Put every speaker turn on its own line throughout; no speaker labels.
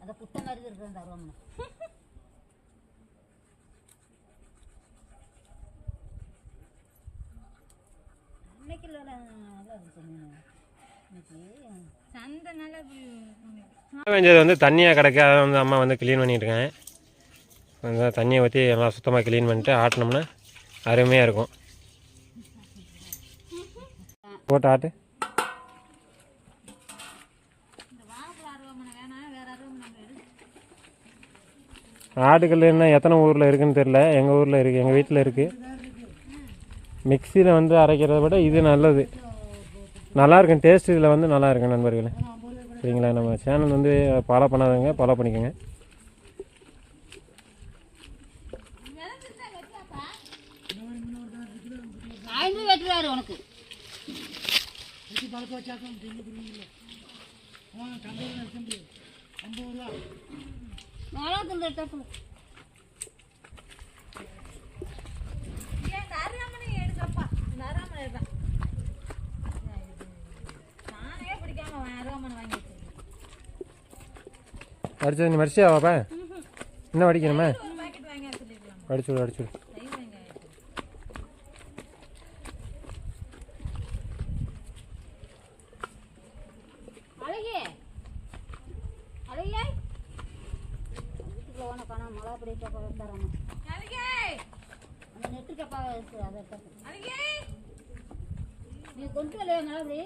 அந்த புத்த மாதிரி இருக்கிற அந்த அருவாமனை அன்னைக்கு நல்லா இருந்துச்சு. சந்தை நல்லா
வேண்டியது வந்து தண்ணியாக கிடக்கு. அதை வந்து அம்மா வந்து க்ளீன் பண்ணிட்டுருக்கேன். அந்த தண்ணியை ஊற்றி எல்லாம் சுத்தமாக க்ளீன் பண்ணிட்டு ஆட்டினோம்னா அருமையாக இருக்கும். போட்டு ஆட்டு. ஆட்டுக்கல் என்ன எத்தனை ஊரில் இருக்குதுன்னு தெரில. எங்கள் ஊரில் இருக்குது, எங்கள் வீட்டில் இருக்குது. மிக்சியில் வந்து அரைக்கிறத விட இது நல்லது, நல்லாயிருக்கும். டேஸ்ட் இதில் வந்து நல்லாயிருக்கும் நண்பர்களே. சரிங்களா? நம்ம சேனல் வந்து ஃபாலோ பண்ணாதவங்க ஃபாலோ பண்ணிக்கோங்க.
உனக்கு
அடிச்சது நீ மரிசியா வாப்பா. என்ன வடிக்கணுமே? அடிச்சுடு அடிச்சுடு.
நீ கொண்டு வரலையா மலபடி?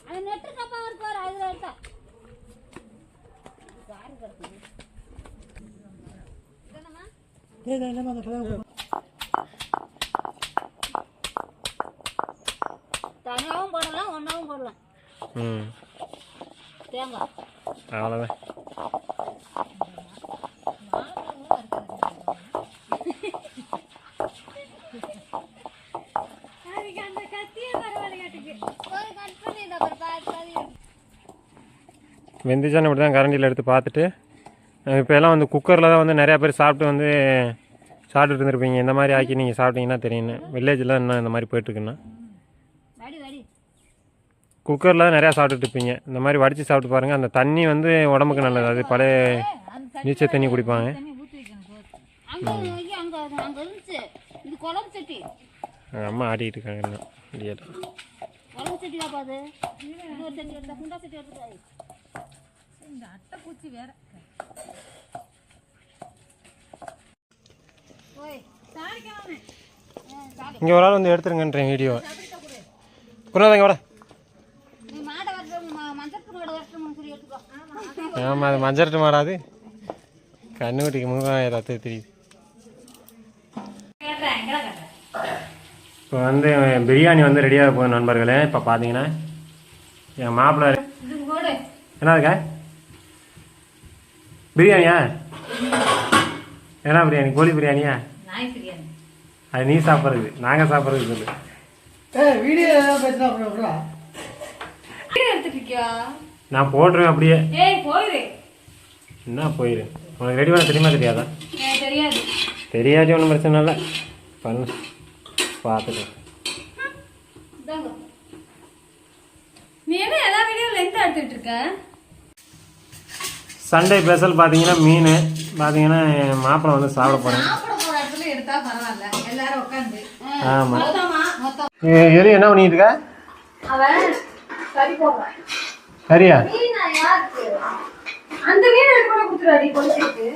அது நெட்டு கப்பா இருப்பாரு. அதுல இருக்கா காரு கிடக்குது. தனியாகவும் போடலாம், ஒன்றாவும் போடலாம். தேங்காய்
அவ்வளோதான். வெந்துச்சான்னு இப்படி தான் கரண்டியில் எடுத்து பார்த்துட்டு, இப்போ எல்லாம் வந்து குக்கரில் தான் வந்து நிறையா பேர் சாப்பிட்டு வந்து சாப்பிட்டுட்டு இருந்துருப்பீங்க. இந்த மாதிரி ஆக்கி நீங்கள் சாப்பிட்டீங்கன்னா தெரியும். வில்லேஜில் இன்னும் இந்த மாதிரி போயிட்டுருக்குன்னா குக்கரில் தான் நிறையா சாப்பிட்டுட்டு இருப்பீங்க. இந்த மாதிரி வடித்து சாப்பிட்டு பாருங்கள். அந்த தண்ணி வந்து உடம்புக்கு நல்லது. அது பழைய நீச்சல் தண்ணி குடிப்பாங்க. அம்மா ஆடிக்கிட்டு இருக்காங்க. இன்னும் இங்கே ஒரு ஆள் வந்து எடுத்துருங்கன்றேன் வீடியோ. புரியாதங்க விட. ஆமாம், அது மஞ்சட்டு மாடாது. கண்ணுக்குட்டிக்கு முகம் ஏதாவது தெரியுது. இப்போ வந்து பிரியாணி வந்து ரெடியாக போகுது நண்பர்களே. இப்போ பார்த்தீங்கன்னா என் மாப்பிள்ளை என்ன இருக்கா பிரியாணியா? என்ன பிரியாணி? கோழி பிரியாணியா? அது நீ சாப்பிட்றது, நாங்கள் சாப்பிட்றது சொல்லு. நான் போடுறேன் அப்படியே. என்ன போயிரு? உனக்கு ரெடி பண்ண தெரியுமா தெரியாதா? தெரியாது, ஒன்றும் பிரச்சனை இல்லை. பண்ணு, பார்த்துட்டு. சண்டே ஸ்பெஷல் பார்த்தீங்கன்னா மீன். பார்த்தீங்கன்னா மாப்பிள்ளை வந்து சாப்பிட போகிறேன். ஆமாம். எரி என்ன பண்ணிட்டு இருக்க? சரியா?
அந்த மீன் எடுத்து கொண்டு கொடுத்துறாடி பொலிச்சிட்டு.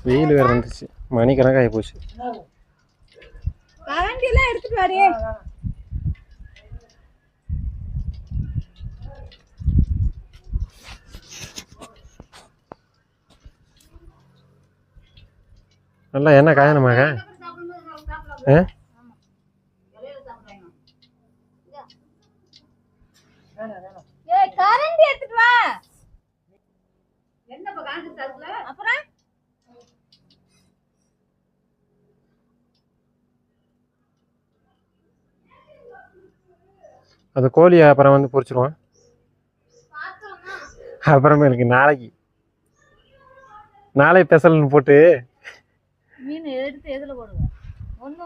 வெயில் வேற வந்துச்சு, மணிக்கணக்காகி போச்சு.
கரண்டிலாம் எடுத்துட்டு வாடி.
நல்லா என்ன காயணுமாக?
கரண்டி எடுத்துட்டு வா. என்ன காஞ்சி தரல? அப்புறம்
அது கோழி அப்புறம் வந்து பொரிச்சிருவான். அப்புறமே எனக்கு நாளைக்கு நாளை பெசல்னு போட்டு
மீன் எடுத்து எதில் போடுவேன் ஒன்று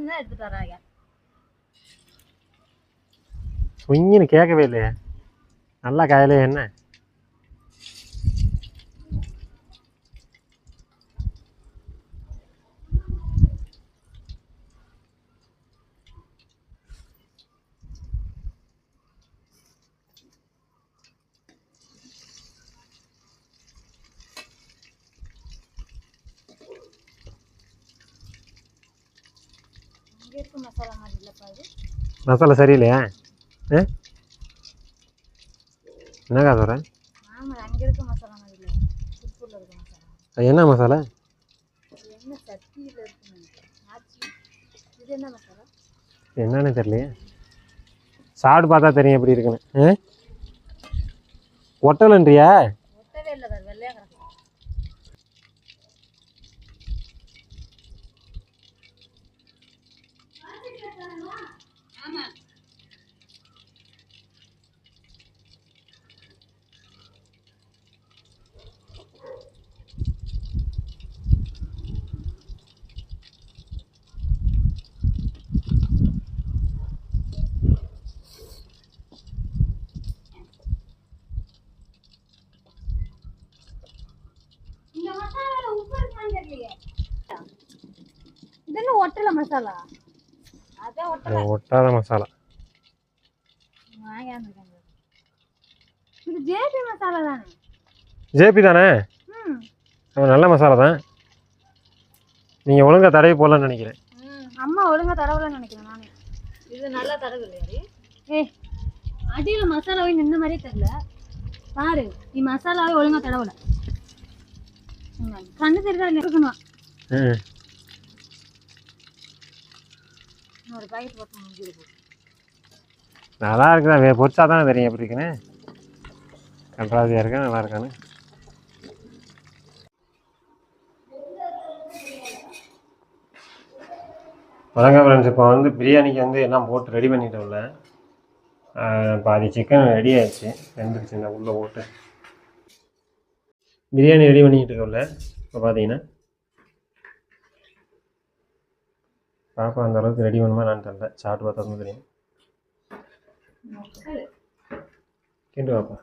தான் எடுத்துட்டு வராங்க.
சுங்கின்னு கேட்கவே இல்லையே நல்லா காயலையே என்ன
இங்கே இருக்க மசாலா மாதிரி இல்லைப்பா இது.
மசாலா சரியில்லையா என்னக்கா சொல்கிறேன்?
ஆமாம் அங்கே இருக்க மசாலா மாதிரி இல்லை, திருப்பூரில் இருக்க மசாலா.
அது என்ன மசாலா?
என்ன சட்டியில் இருக்குன்னு ஆச்சு. இது என்ன மசாலா?
என்னன்னு தெரியலையே, சாப்பிட்டு பார்த்தா தெரியும் எப்படி இருக்குன்னு. ஒட்டலன்றியா?
ஒட்டவே இல்லை, வேறு வெள்ளையாக கிடக்கு. ஆமாம் இந்த மசாலாவில் உப்பு இருக்கான்னு தெரியலையே. இது என்ன ஒட்டலை மசாலா? அதான் ஒட்டலை.
ஒட்டாத மசாலா
வாங்கியாந்துருக்காங்க. இது ஜேபி மசாலா தானே?
ஜேபி தானே?
ம்
அவன் நல்ல மசாலா தான். நீங்கள் ஒழுங்காக தடவி போடலான்னு நினைக்கிறேன்.
அம்மா ஒழுங்கா தடவலன்னு நினைக்கிறேன் நானே. இது நல்லா தடவில்லையா? அடியில் மசாலாவே நின்ன மாதிரியே தெரியல. பாரு நீ மசாலாவே ஒழுங்கா தடவல. கண்ணு தெரியுதா இருக்கணும். ஒரு பாக்கெட் போட்டு முடிஞ்சிருக்கு.
நல்லா இருக்குதா, பொரிச்சா தானே தெரியும் எப்படி இருக்குன்னு. கன்றாவியாக இருக்கா நல்லா இருக்கான்னு. வணக்கம் ஃப்ரெண்ட்ஸ், இப்போ வந்து பிரியாணிக்கு வந்து எல்லாம் போட்டு ரெடி பண்ணிட்டோம்ல. பாதி சிக்கன் ரெடி ஆயிடுச்சு, வெந்துருச்சு. இந்த உள்ளே போட்டு பிரியாணி ரெடி பண்ணிக்கிட்டு இருக்கோம்ல. இப்போ பார்த்தீங்கன்னா பாப்பா அந்த அளவுக்கு ரெடி பண்ணுமா நான் தெரியல, சாப்பிட்டு பார்த்தா தான் தெரியும். கேட்டு பாப்பா.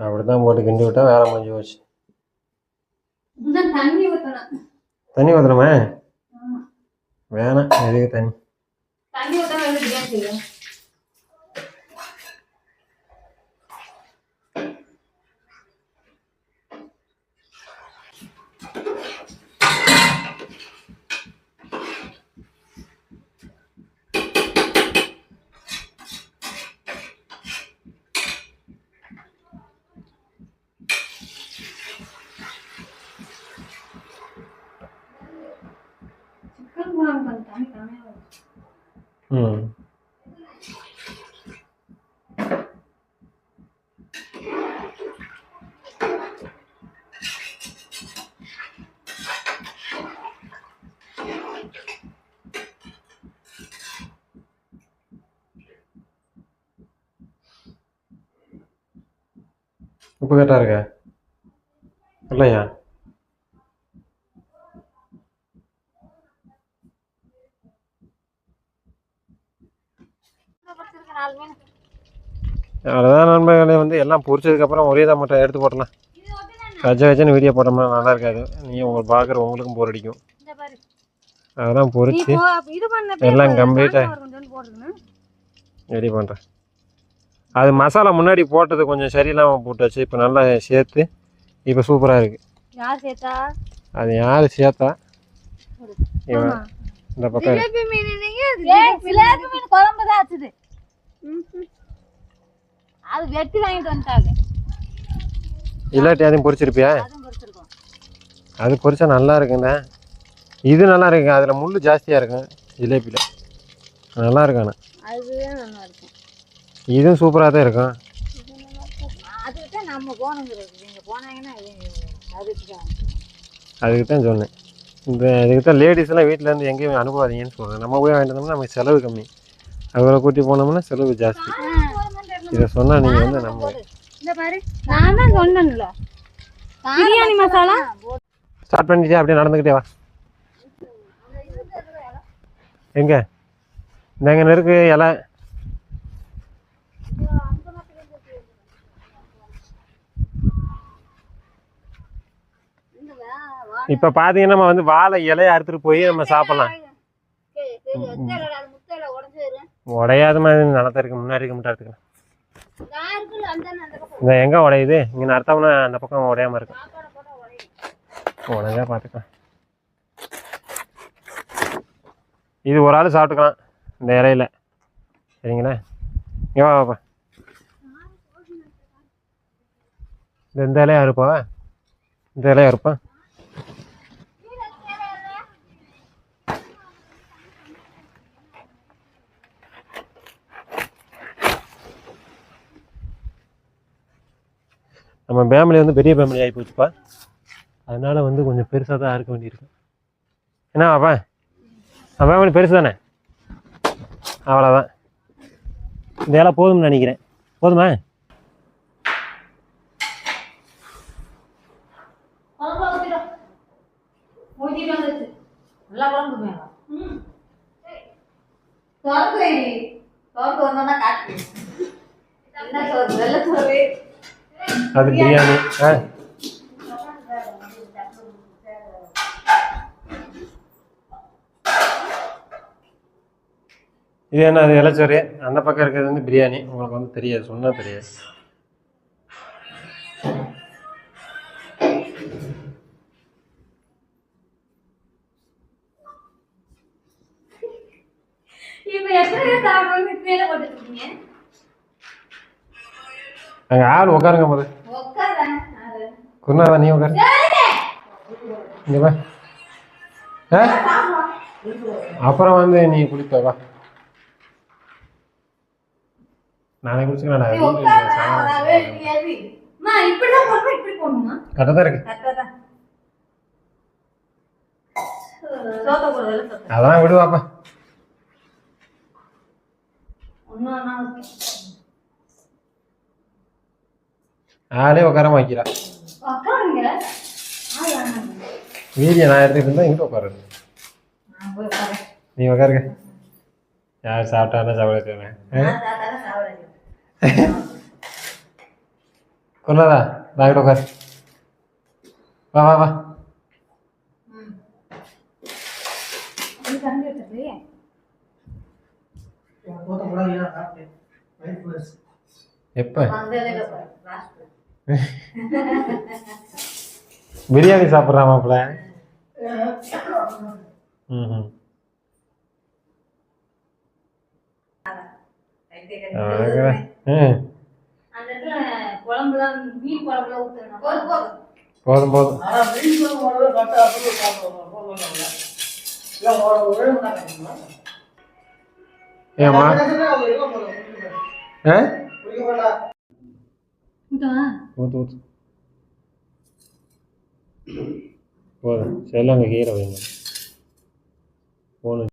அப்படி தான் போட்டு கிண்டி விட்டா வேலை முடிஞ்சு போச்சு.
தண்ணி ஊற்றணும்.
தண்ணி ஊற்றணுமா? வேணாம், எதுக்கு தண்ணி?
தண்ணி ஊற்றா வந்து பிரியாணி செய்யும்.
உப்பு கரெக்டாக இருக்கா இல்லையா? அவ்வளோதான் நண்பர்களே, வந்து எல்லாம் பொரிச்சதுக்கப்புறம் ஒரே தான் மட்டும் எடுத்து போட்டலாம். கஜன்னு வீடியோ போட்டோம்னா நல்லா இருக்காது. நீங்கள் உங்களுக்கு பார்க்குற உங்களுக்கும் போர் அடிக்கும். அதெல்லாம் பொரிச்சு எல்லாம் கம்ப்ளீட்டாக ரெடி பண்ணுறேன். அது மசாலா முன்னாடி போட்டது கொஞ்சம் சரியில்லாமல் போட்டாச்சு, இப்போ நல்லா சேர்த்து இப்போ சூப்பராக இருக்குது.
யார் சேர்த்தா?
அது யார் சேர்த்தா? இவன் இந்த பக்கம்
குழம்பு தான் ஆச்சுது. அது வெட்டி வாங்கிட்டு வந்துட்டாங்க.
இல்லாட்டி அதையும் பொரிச்சிருப்பியா? அது பொரிச்சா நல்லா இருக்குண்ணே. இது நல்லா இருக்குங்க, அதில் முள் ஜாஸ்தியாக இருக்கும் ஜிலேபியில். நல்லா இருக்காண்ணே.
அதுதான் நல்லா இருக்கும்.
இதுவும் சூப்பராக தான் இருக்கும்.
அதுதான் நம்ம போகணுங்கிறது. நீங்கள் போனாங்கன்னா அதுக்கு தான்
அதுக்கு தான் சொன்னேன். இதுக்கு தான் லேடிஸ்லாம் வீட்டிலேருந்து எங்கேயும் அனுப்பாதீங்கன்னு சொல்கிறேன். நம்ம போய் வாங்கிட்டு வந்தோம்னா நமக்கு செலவு கம்மி, அவரை கூட்டி போனோம்னா செலவு ஜாஸ்தி. இதை சொன்னால் நீங்கள் வந்து நம்ம
இந்த பாரு, நான் தான் சொன்னேன்ல பிரியாணி மசாலா
ஸ்டார்ட் பண்ணிட்டே அப்படியே நடந்துக்கிட்டே வா. எங்கே இந்தாங்க நெருக்கு இலை. இப்போ பார்த்தீங்கன்னா நம்ம வந்து வாழை இலையை அறுத்துட்டு போய் நம்ம சாப்பிட்லாம். உடையாத மாதிரி நிலத்த இருக்கு, முன்னாடி இருக்க மட்டும் எடுத்துக்கலாம். இந்த எங்கே உடையுது? இங்கே நடத்தோம்னா அந்த பக்கம் உடையாமல் இருக்கு. உடஞ்சா பார்த்துக்கலாம். இது ஒரு ஆள் சாப்பிட்டுக்கலாம் இந்த இலையில. சரிங்களா? இங்கே வாப்பா. இந்த இலையா இருப்பா, இந்த இலையா இருப்பா. நம்ம ஃபேமிலி வந்து பெரிய ஃபேமிலி ஆகி போச்சுப்பா. அதனால வந்து கொஞ்சம் பெருசாக தான் இருக்க வேண்டியிருக்கு. என்ன வாப்பா, நம்ம ஃபேமிலி பெருசு தானே, அவ்வளோதான். இந்த இலை போதும்னு நினைக்கிறேன். போதுமா? அது பிரியாணி. இது என்ன? அது இலைச்சோறு. அந்த பக்கம் இருக்கிறது வந்து பிரியாணி. உங்களுக்கு வந்து தெரியாது, சொன்னால் தெரியாது. அங்கே ஆள் உட்காருங்க போது. குருநாதா நீ உட்காரு. இங்கே வா. அப்புறம் வந்து நீ குளிப்ப வா. நானே குளிச்சுக்கிறேன். கரெக்டாக தான் இருக்கு. அதான் விடுவாப்பா. ஆளே உட்காராம வைக்கிறா. வீடியோ நான் எடுத்துக்கிட்டு இருந்தா எங்கிட்ட உட்காரு. நீ உட்காருங்க. யார் சாப்பிட்டாலும் சாப்பிட கொள்ளாதா? நான் உட்காரு. வா வா வா. எப்ப பிரியாணி சாப்பிட்றான் மாப்பிள்ள? ம். போதும் போதும். ஏமா ஊத்து போதும். சரி அங்கே கீரை வைங்க. போகணும்.